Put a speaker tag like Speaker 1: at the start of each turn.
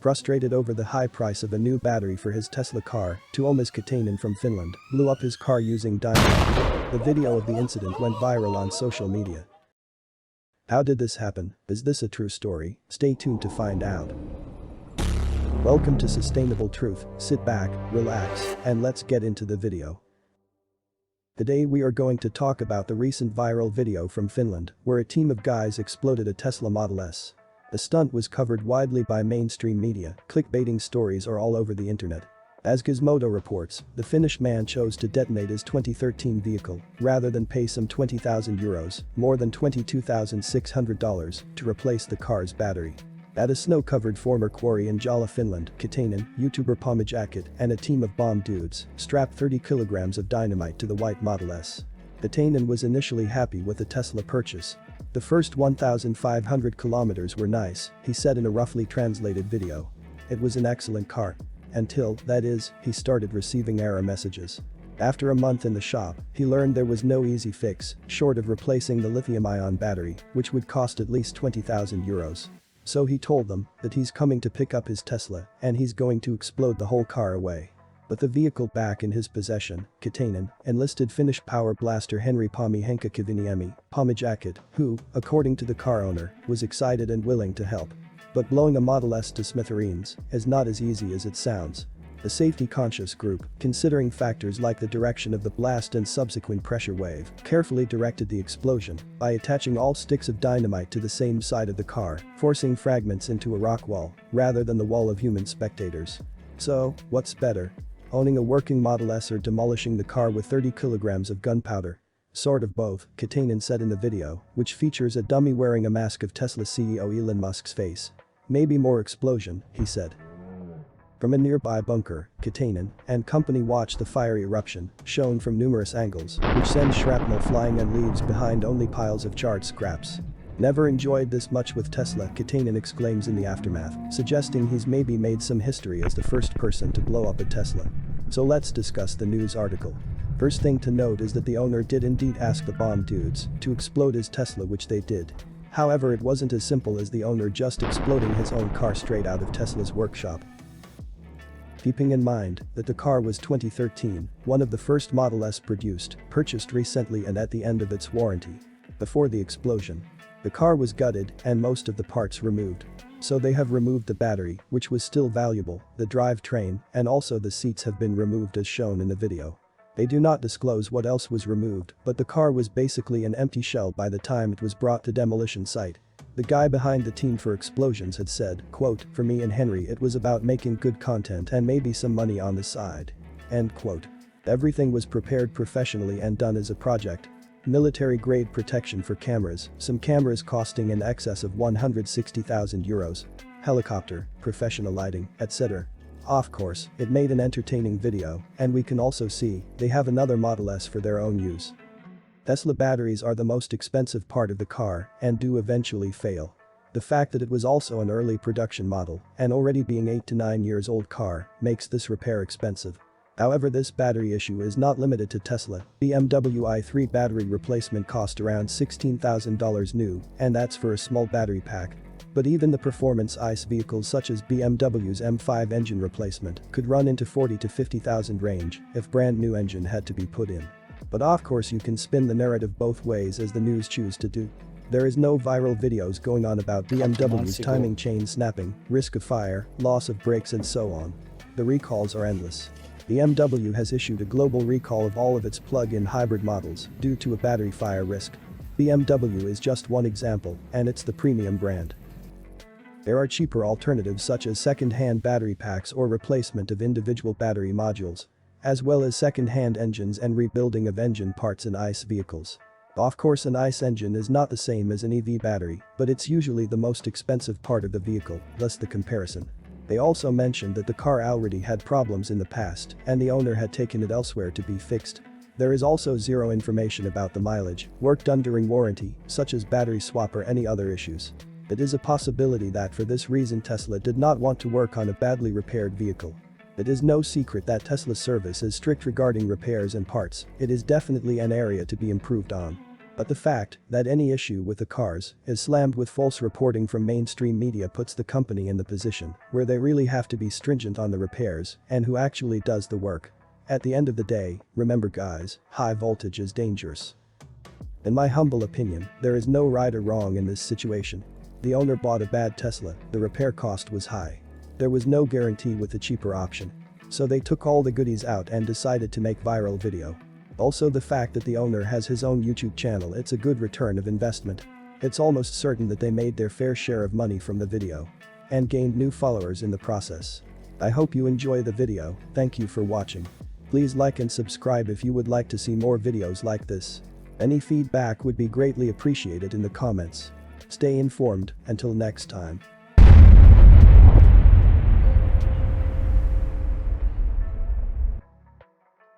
Speaker 1: Frustrated over the high price of a new battery for his Tesla car, Tuomas from Finland blew up his car using dynamite. The video of the incident went viral on social media. How did this happen? Is this a true story? Stay tuned to find out. Welcome to Sustainable Truth. Sit back, relax, and let's get into the video. Today we are going to talk about the recent viral video from Finland where a team of guys exploded a Tesla Model S. The stunt was covered widely by mainstream media, clickbaiting stories are all over the internet. As Gizmodo reports, the Finnish man chose to detonate his 2013 vehicle rather than pay some €20,000, more than $22,600, to replace the car's battery. At a snow-covered former quarry in Jala, Finland, Katainen, YouTuber Pommijätkät, and a team of bomb dudes strapped 30 kilograms of dynamite to the white Model S. Katainen was initially happy with the Tesla purchase. The first 1,500 kilometers were nice, he said in a roughly translated video. It was an excellent car. Until, that is, he started receiving error messages. After a month in the shop, he learned there was no easy fix, short of replacing the lithium-ion battery, which would cost at least €20,000. So he told them that he's coming to pick up his Tesla and he's going to explode the whole car away. But the vehicle back in his possession, Katainen enlisted Finnish power blaster Henry Pommijätkät, who, according to the car owner, was excited and willing to help. But blowing a Model S to smithereens is not as easy as it sounds. The safety-conscious group, considering factors like the direction of the blast and subsequent pressure wave, carefully directed the explosion by attaching all sticks of dynamite to the same side of the car, forcing fragments into a rock wall rather than the wall of human spectators. So, what's better? Owning a working Model S or demolishing the car with 30 kilograms of gunpowder? Sort of both, Katainen said in the video, which features a dummy wearing a mask of Tesla CEO Elon Musk's face. Maybe more explosion, he said. From a nearby bunker, Katainen and company watched the fiery eruption, shown from numerous angles, which sends shrapnel flying and leaves behind only piles of charred scraps. Never enjoyed this much with Tesla, Katainen exclaims in the aftermath, suggesting he's maybe made some history as the first person to blow up a Tesla. So let's discuss the news article. First thing to note is that the owner did indeed ask the bomb dudes to explode his Tesla, which they did. However, it wasn't as simple as the owner just exploding his own car straight out of Tesla's workshop. Keeping in mind that the car was 2013, one of the first Model S produced, purchased recently and at the end of its warranty. Before the explosion, the car was gutted and most of the parts removed. So they have removed the battery, which was still valuable, the drivetrain, and also the seats have been removed as shown in the video. They do not disclose what else was removed, but the car was basically an empty shell by the time it was brought to demolition site. The guy behind the team for explosions had said, quote, "For me and Henry it was about making good content and maybe some money on the side." End quote. Everything was prepared professionally and done as a project. Military-grade protection for cameras, some cameras costing in excess of €160,000, helicopter, professional lighting, etc. Of course, it made an entertaining video, and we can also see they have another Model S for their own use. Tesla batteries are the most expensive part of the car and do eventually fail. The fact that it was also an early production model and already being 8 to 9 years old car makes this repair expensive. However, this battery issue is not limited to Tesla. BMW i3 battery replacement cost around $16,000 new, and that's for a small battery pack. But even the performance ICE vehicles such as BMW's M5 engine replacement could run into $40,000 to $50,000 range if brand new engine had to be put in. But of course you can spin the narrative both ways as the news choose to do. There is no viral videos going on about BMW's timing chain snapping, risk of fire, loss of brakes and so on. The recalls are endless. BMW has issued a global recall of all of its plug-in hybrid models due to a battery fire risk. BMW is just one example, and it's the premium brand. There are cheaper alternatives such as second-hand battery packs or replacement of individual battery modules, as well as second-hand engines and rebuilding of engine parts in ICE vehicles. Of course, an ICE engine is not the same as an EV battery, but it's usually the most expensive part of the vehicle, thus the comparison. They also mentioned that the car already had problems in the past and the owner had taken it elsewhere to be fixed. There is also zero information about the mileage, work done during warranty, such as battery swap or any other issues. It is a possibility that for this reason Tesla did not want to work on a badly repaired vehicle. It is no secret that Tesla's service is strict regarding repairs and parts, it is definitely an area to be improved on. But the fact that any issue with the cars is slammed with false reporting from mainstream media puts the company in the position where they really have to be stringent on the repairs and who actually does the work. At the end of the day, remember guys, high voltage is dangerous. In my humble opinion, there is no right or wrong in this situation. The owner bought a bad Tesla, the repair cost was high. There was no guarantee with the cheaper option. So they took all the goodies out and decided to make viral video. Also the fact that the owner has his own YouTube channel, it's a good return of investment. It's almost certain that they made their fair share of money from the video. And gained new followers in the process. I hope you enjoy the video, thank you for watching. Please like and subscribe if you would like to see more videos like this. Any feedback would be greatly appreciated in the comments. Stay informed, until next time.